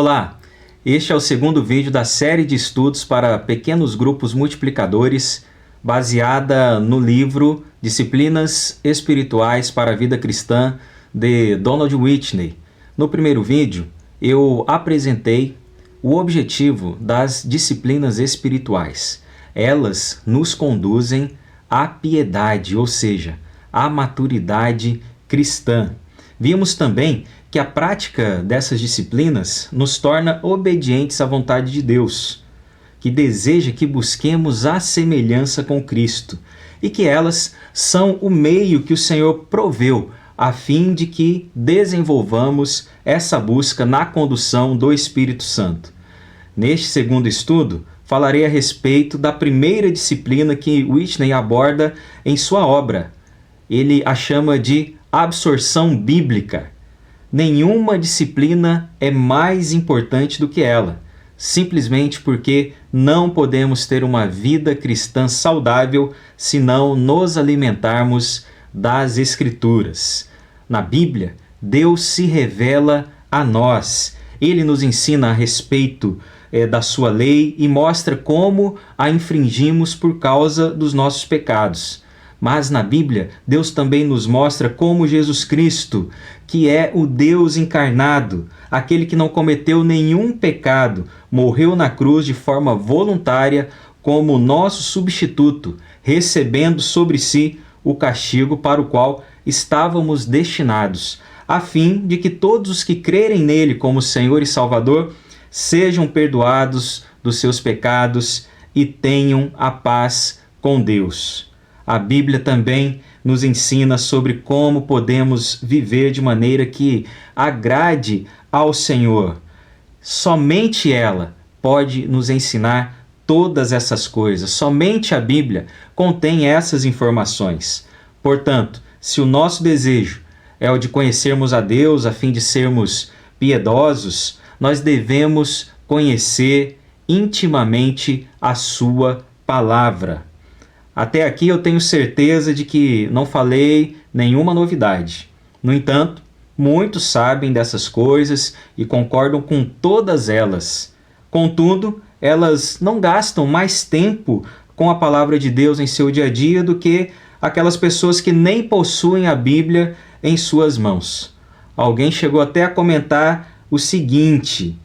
Olá, este é o segundo vídeo da série de estudos para pequenos grupos multiplicadores, baseada no livro Disciplinas Espirituais para a Vida Cristã, de Donald Whitney. No primeiro vídeo, eu apresentei o objetivo das disciplinas espirituais. Elas nos conduzem à piedade, ou seja, à maturidade cristã. Vimos também que a prática dessas disciplinas nos torna obedientes à vontade de Deus, que deseja que busquemos a semelhança com Cristo, e que elas são o meio que o Senhor proveu a fim de que desenvolvamos essa busca na condução do Espírito Santo. Neste segundo estudo, falarei a respeito da primeira disciplina que Whitney aborda em sua obra. Ele a chama de absorção bíblica. Nenhuma disciplina é mais importante do que ela, simplesmente porque não podemos ter uma vida cristã saudável se não nos alimentarmos das Escrituras. Na Bíblia, Deus se revela a nós. Ele nos ensina a respeito da sua lei e mostra como a infringimos por causa dos nossos pecados. Mas na Bíblia, Deus também nos mostra como Jesus Cristo, que é o Deus encarnado, aquele que não cometeu nenhum pecado, morreu na cruz de forma voluntária como nosso substituto, recebendo sobre si o castigo para o qual estávamos destinados, a fim de que todos os que crerem nele como Senhor e Salvador sejam perdoados dos seus pecados e tenham a paz com Deus. A Bíblia também nos ensina sobre como podemos viver de maneira que agrade ao Senhor. Somente ela pode nos ensinar todas essas coisas. Somente a Bíblia contém essas informações. Portanto, se o nosso desejo é o de conhecermos a Deus a fim de sermos piedosos, nós devemos conhecer intimamente a sua palavra. Até aqui eu tenho certeza de que não falei nenhuma novidade. No entanto, muitos sabem dessas coisas e concordam com todas elas. Contudo, elas não gastam mais tempo com a palavra de Deus em seu dia a dia do que aquelas pessoas que nem possuem a Bíblia em suas mãos. Alguém chegou até a comentar o seguinte,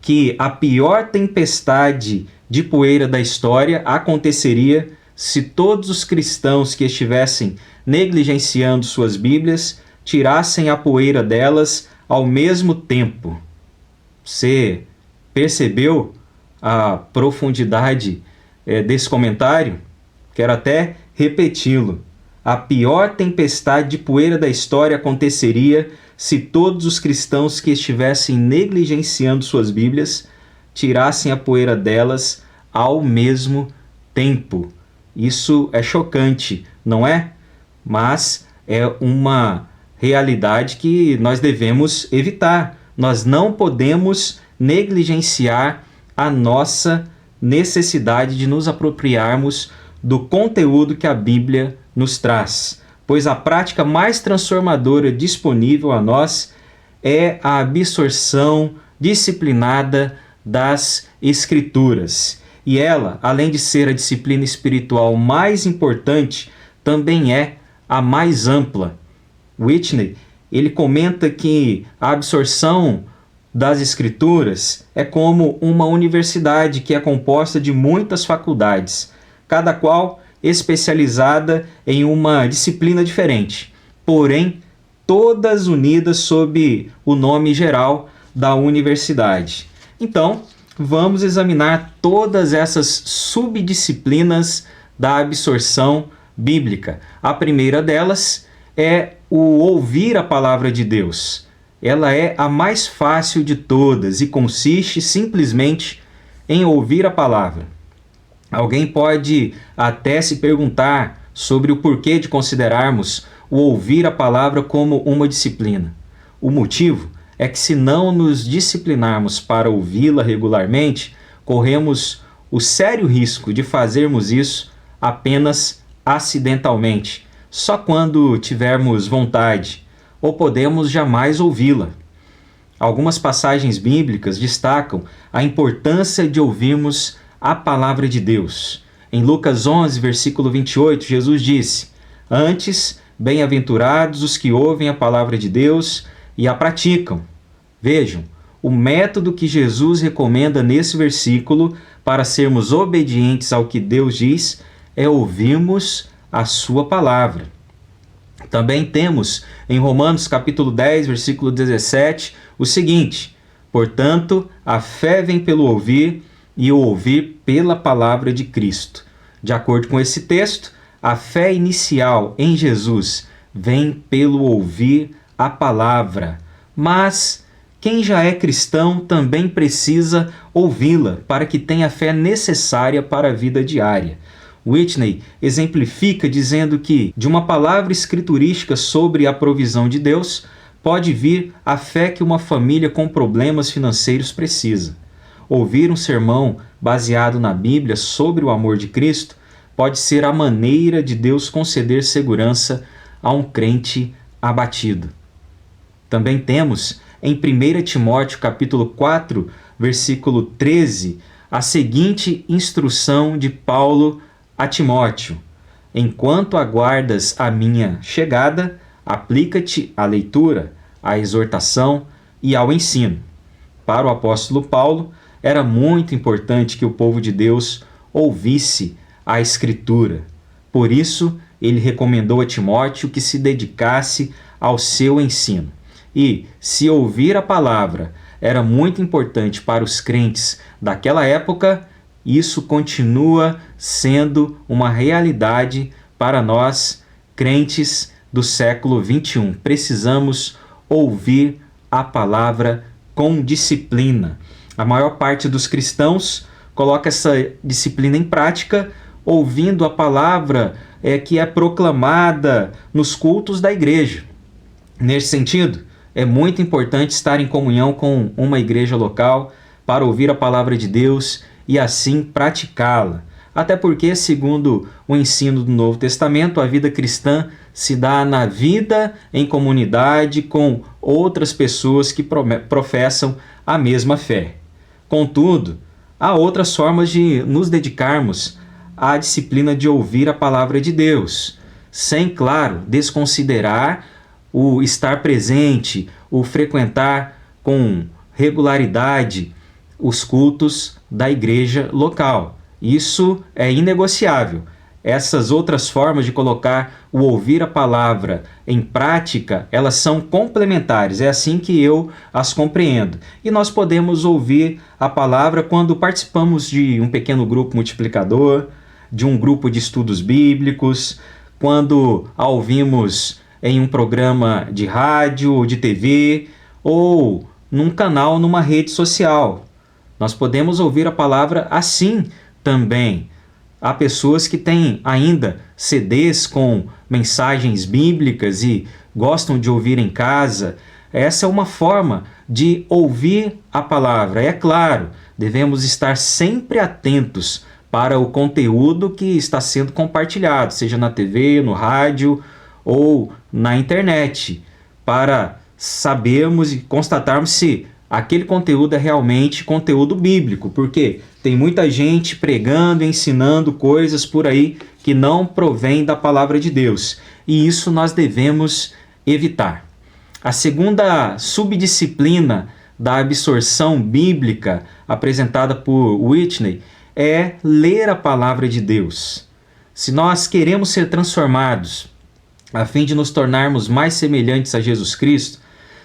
que a pior tempestade de poeira da história aconteceria se todos os cristãos que estivessem negligenciando suas Bíblias tirassem a poeira delas ao mesmo tempo. Você percebeu a profundidade desse comentário? Quero até repeti-lo. A pior tempestade de poeira da história aconteceria se todos os cristãos que estivessem negligenciando suas Bíblias tirassem a poeira delas ao mesmo tempo. Isso é chocante, não é? Mas é uma realidade que nós devemos evitar. Nós não podemos negligenciar a nossa necessidade de nos apropriarmos do conteúdo que a Bíblia nos traz, pois a prática mais transformadora disponível a nós é a absorção disciplinada das Escrituras. E ela, além de ser a disciplina espiritual mais importante, também é a mais ampla. Whitney, ele comenta que a absorção das Escrituras é como uma universidade que é composta de muitas faculdades, cada qual especializada em uma disciplina diferente, porém todas unidas sob o nome geral da universidade. Então, vamos examinar todas essas subdisciplinas da absorção bíblica. A primeira delas é o ouvir a palavra de Deus. Ela é a mais fácil de todas e consiste simplesmente em ouvir a palavra. Alguém pode até se perguntar sobre o porquê de considerarmos o ouvir a palavra como uma disciplina. O motivo é que se não nos disciplinarmos para ouvi-la regularmente, corremos o sério risco de fazermos isso apenas acidentalmente, só quando tivermos vontade, ou podemos jamais ouvi-la. Algumas passagens bíblicas destacam a importância de ouvirmos a palavra de Deus. Em Lucas 11, versículo 28, Jesus disse: "Antes, bem-aventurados os que ouvem a palavra de Deus e a praticam." Vejam, o método que Jesus recomenda nesse versículo para sermos obedientes ao que Deus diz é ouvirmos a sua palavra. Também temos em Romanos capítulo 10, versículo 17, o seguinte: "Portanto, a fé vem pelo ouvir e o ouvir pela palavra de Cristo." De acordo com esse texto, a fé inicial em Jesus vem pelo ouvir a palavra. Mas quem já é cristão também precisa ouvi-la para que tenha a fé necessária para a vida diária. Whitney exemplifica dizendo que de uma palavra escriturística sobre a provisão de Deus pode vir a fé que uma família com problemas financeiros precisa. Ouvir um sermão baseado na Bíblia sobre o amor de Cristo pode ser a maneira de Deus conceder segurança a um crente abatido. Também temos em 1 Timóteo capítulo 4, versículo 13, a seguinte instrução de Paulo a Timóteo: "Enquanto aguardas a minha chegada, aplica-te à leitura, à exortação e ao ensino." Para o apóstolo Paulo, era muito importante que o povo de Deus ouvisse a Escritura. Por isso, ele recomendou a Timóteo que se dedicasse ao seu ensino. E, se ouvir a palavra era muito importante para os crentes daquela época, isso continua sendo uma realidade para nós, crentes do século XXI. Precisamos ouvir a palavra com disciplina. A maior parte dos cristãos coloca essa disciplina em prática ouvindo a palavra que é proclamada nos cultos da igreja. Nesse sentido, é muito importante estar em comunhão com uma igreja local para ouvir a palavra de Deus e assim praticá-la. Até porque, segundo o ensino do Novo Testamento, a vida cristã se dá na vida em comunidade com outras pessoas que professam a mesma fé. Contudo, há outras formas de nos dedicarmos à disciplina de ouvir a palavra de Deus, sem, claro, desconsiderar o estar presente, o frequentar com regularidade os cultos da igreja local. Isso é inegociável. Essas outras formas de colocar o ouvir a palavra em prática, elas são complementares, é assim que eu as compreendo. E nós podemos ouvir a palavra quando participamos de um pequeno grupo multiplicador, de um grupo de estudos bíblicos, quando a ouvimos em um programa de rádio ou de TV, ou num canal, numa rede social. Nós podemos ouvir a palavra assim também. Há pessoas que têm ainda CDs com mensagens bíblicas e gostam de ouvir em casa. Essa é uma forma de ouvir a palavra. É claro, devemos estar sempre atentos para o conteúdo que está sendo compartilhado, seja na TV, no rádio ou na internet, para sabermos e constatarmos se aquele conteúdo é realmente conteúdo bíblico, porque tem muita gente pregando, ensinando coisas por aí que não provém da palavra de Deus, e isso nós devemos evitar. A segunda subdisciplina da absorção bíblica apresentada por Whitney é ler a palavra de Deus. Se nós queremos ser transformados a fim de nos tornarmos mais semelhantes a Jesus Cristo,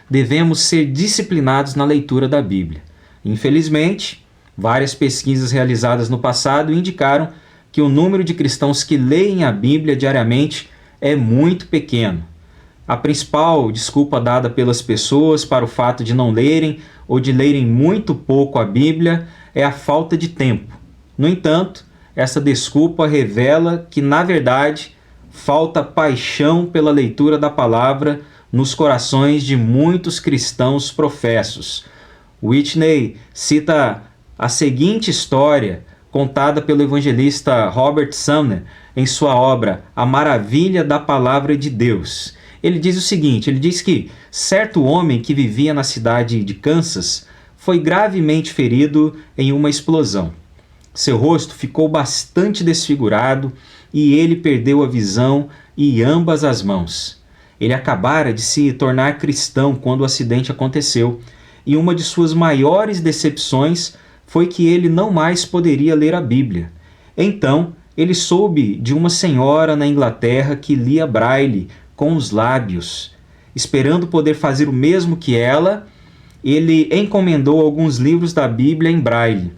devemos ser disciplinados na leitura da Bíblia. Infelizmente, várias pesquisas realizadas no passado indicaram que o número de cristãos que leem a Bíblia diariamente é muito pequeno. A principal desculpa dada pelas pessoas para o fato de não lerem ou de lerem muito pouco a Bíblia é a falta de tempo. No entanto, essa desculpa revela que, na verdade, falta paixão pela leitura da palavra nos corações de muitos cristãos professos. Whitney cita a seguinte história contada pelo evangelista Robert Sumner em sua obra A Maravilha da Palavra de Deus. Ele diz o seguinte, ele diz que certo homem que vivia na cidade de Kansas foi gravemente ferido em uma explosão. Seu rosto ficou bastante desfigurado e ele perdeu a visão e ambas as mãos. Ele acabara de se tornar cristão quando o acidente aconteceu, e uma de suas maiores decepções foi que ele não mais poderia ler a Bíblia. Então, ele soube de uma senhora na Inglaterra que lia braille com os lábios. Esperando poder fazer o mesmo que ela, ele encomendou alguns livros da Bíblia em braille,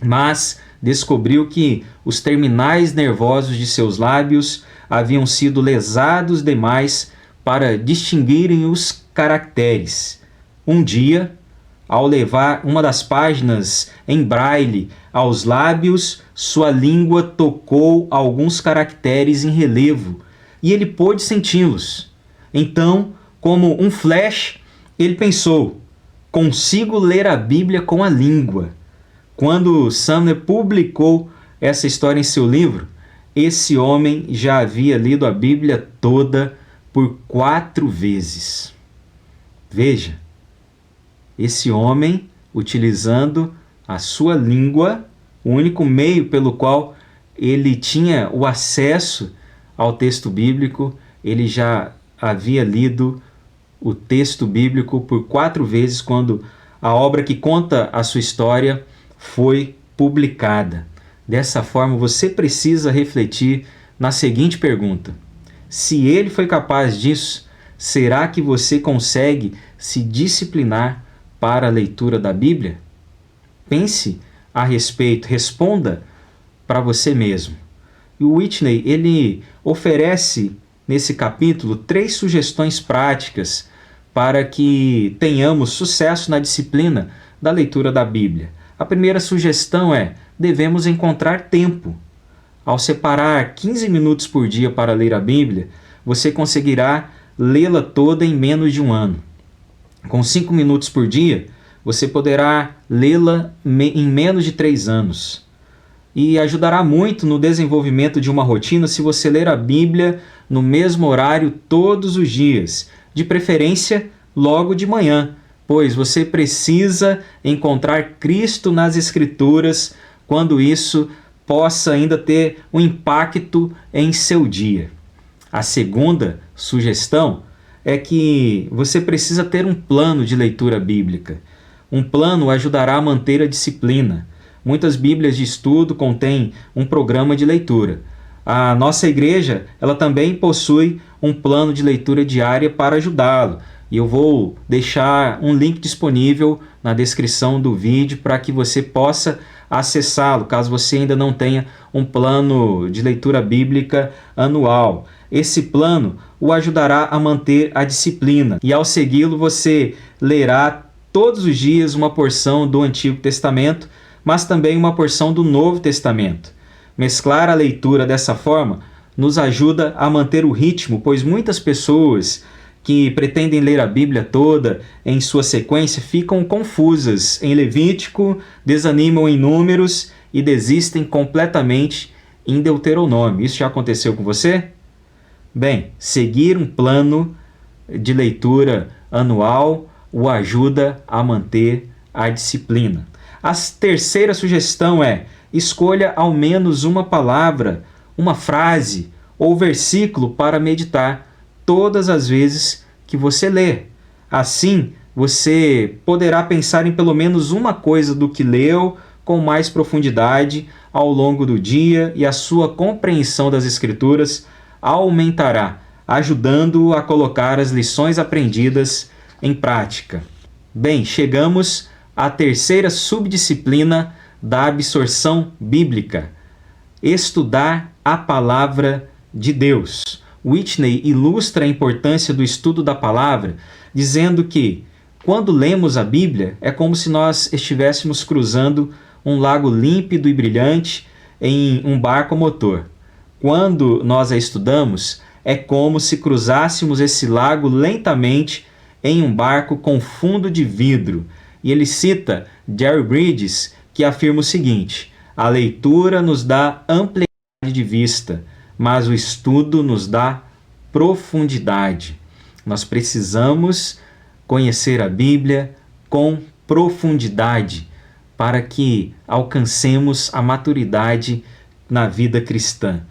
mas descobriu que os terminais nervosos de seus lábios haviam sido lesados demais para distinguirem os caracteres. Um dia, ao levar uma das páginas em braille aos lábios, sua língua tocou alguns caracteres em relevo e ele pôde senti-los. Então, como um flash, ele pensou: consigo ler a Bíblia com a língua. Quando Sumner publicou essa história em seu livro, esse homem já havia lido a Bíblia toda por 4 vezes. Veja, esse homem, utilizando a sua língua, o único meio pelo qual ele tinha o acesso ao texto bíblico, ele já havia lido o texto bíblico por 4 vezes quando a obra que conta a sua história foi publicada. Dessa forma, você precisa refletir na seguinte pergunta: se ele foi capaz disso, será que você consegue se disciplinar para a leitura da Bíblia? Pense a respeito, responda para você mesmo. E o Whitney, ele oferece nesse capítulo 3 sugestões práticas para que tenhamos sucesso na disciplina da leitura da Bíblia. A primeira sugestão é: devemos encontrar tempo. Ao separar 15 minutos por dia para ler a Bíblia, você conseguirá lê-la toda em menos de 1 ano. Com 5 minutos por dia, você poderá lê-la em menos de 3 anos. E ajudará muito no desenvolvimento de uma rotina se você ler a Bíblia no mesmo horário todos os dias, de preferência logo de manhã, pois você precisa encontrar Cristo nas Escrituras quando isso possa ainda ter um impacto em seu dia. A segunda sugestão é que você precisa ter um plano de leitura bíblica. Um plano ajudará a manter a disciplina. Muitas bíblias de estudo contêm um programa de leitura. A nossa igreja, ela também possui um plano de leitura diária para ajudá-lo. E eu vou deixar um link disponível na descrição do vídeo para que você possa acessá-lo, caso você ainda não tenha um plano de leitura bíblica anual. Esse plano o ajudará a manter a disciplina e, ao segui-lo, você lerá todos os dias uma porção do Antigo Testamento, mas também uma porção do Novo Testamento. Mesclar a leitura dessa forma nos ajuda a manter o ritmo, pois muitas pessoas que pretendem ler a Bíblia toda em sua sequência ficam confusas em Levítico, desanimam em Números e desistem completamente em Deuteronômio. Isso já aconteceu com você? Bem, seguir um plano de leitura anual o ajuda a manter a disciplina. A terceira sugestão é: escolha ao menos uma palavra, uma frase ou versículo para meditar todas as vezes que você ler. Assim, você poderá pensar em pelo menos uma coisa do que leu com mais profundidade ao longo do dia e a sua compreensão das Escrituras aumentará, ajudando-o a colocar as lições aprendidas em prática. Bem, chegamos à terceira subdisciplina da absorção bíblica: estudar a palavra de Deus. Whitney ilustra a importância do estudo da palavra, dizendo que, quando lemos a Bíblia, é como se nós estivéssemos cruzando um lago límpido e brilhante em um barco a motor. Quando nós a estudamos, é como se cruzássemos esse lago lentamente em um barco com fundo de vidro. E ele cita Jerry Bridges, que afirma o seguinte: a leitura nos dá amplitude de vista, mas o estudo nos dá profundidade. Nós precisamos conhecer a Bíblia com profundidade para que alcancemos a maturidade na vida cristã.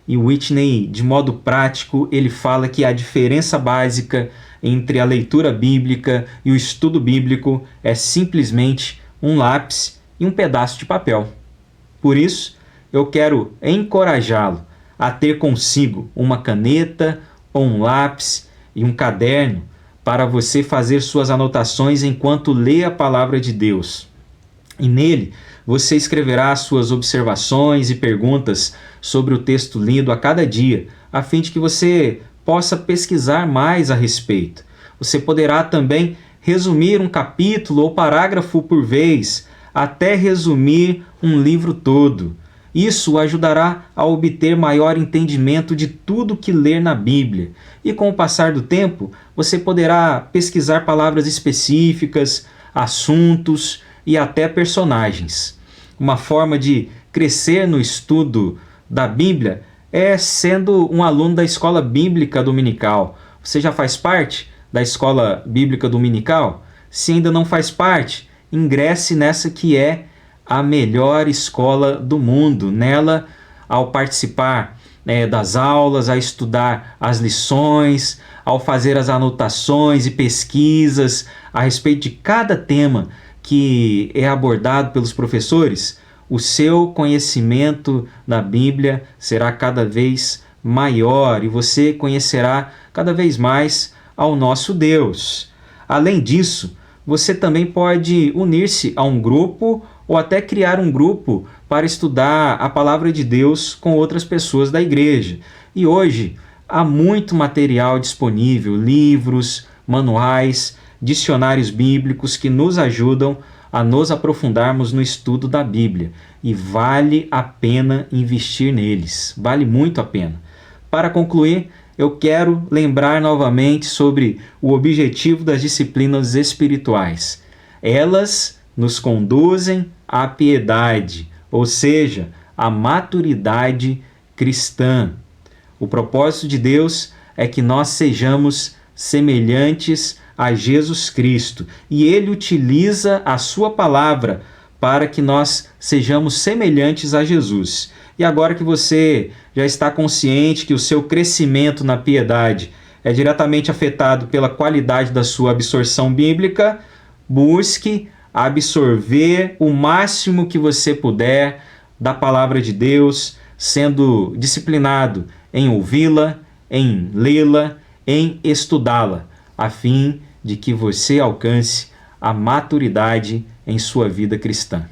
E Whitney, de modo prático, ele fala que a diferença básica entre a leitura bíblica e o estudo bíblico é simplesmente um lápis e um pedaço de papel. Por isso, eu quero encorajá-lo a ter consigo uma caneta ou um lápis e um caderno para você fazer suas anotações enquanto lê a palavra de Deus. E nele, você escreverá suas observações e perguntas sobre o texto lido a cada dia, a fim de que você possa pesquisar mais a respeito. Você poderá também resumir um capítulo ou parágrafo por vez, até resumir um livro todo. Isso o ajudará a obter maior entendimento de tudo que ler na Bíblia. E com o passar do tempo, você poderá pesquisar palavras específicas, assuntos e até personagens. Uma forma de crescer no estudo da Bíblia é sendo um aluno da Escola Bíblica Dominical. Você já faz parte da Escola Bíblica Dominical? Se ainda não faz parte, ingresse nessa que é a melhor escola do mundo. Nela, ao participar das aulas, a estudar as lições, ao fazer as anotações e pesquisas a respeito de cada tema que é abordado pelos professores, o seu conhecimento da Bíblia será cada vez maior e você conhecerá cada vez mais ao nosso Deus. Além disso, você também pode unir-se a um grupo ou até criar um grupo para estudar a palavra de Deus com outras pessoas da igreja. E hoje há muito material disponível, livros, manuais, dicionários bíblicos que nos ajudam a nos aprofundarmos no estudo da Bíblia. E vale a pena investir neles, vale muito a pena. Para concluir, eu quero lembrar novamente sobre o objetivo das disciplinas espirituais. Elas nos conduzem à piedade, ou seja, à maturidade cristã. O propósito de Deus é que nós sejamos semelhantes a Jesus Cristo, e Ele utiliza a sua palavra para que nós sejamos semelhantes a Jesus. E agora que você já está consciente que o seu crescimento na piedade é diretamente afetado pela qualidade da sua absorção bíblica, busque absorver o máximo que você puder da palavra de Deus, sendo disciplinado em ouvi-la, em lê-la, em estudá-la, a fim de que você alcance a maturidade em sua vida cristã.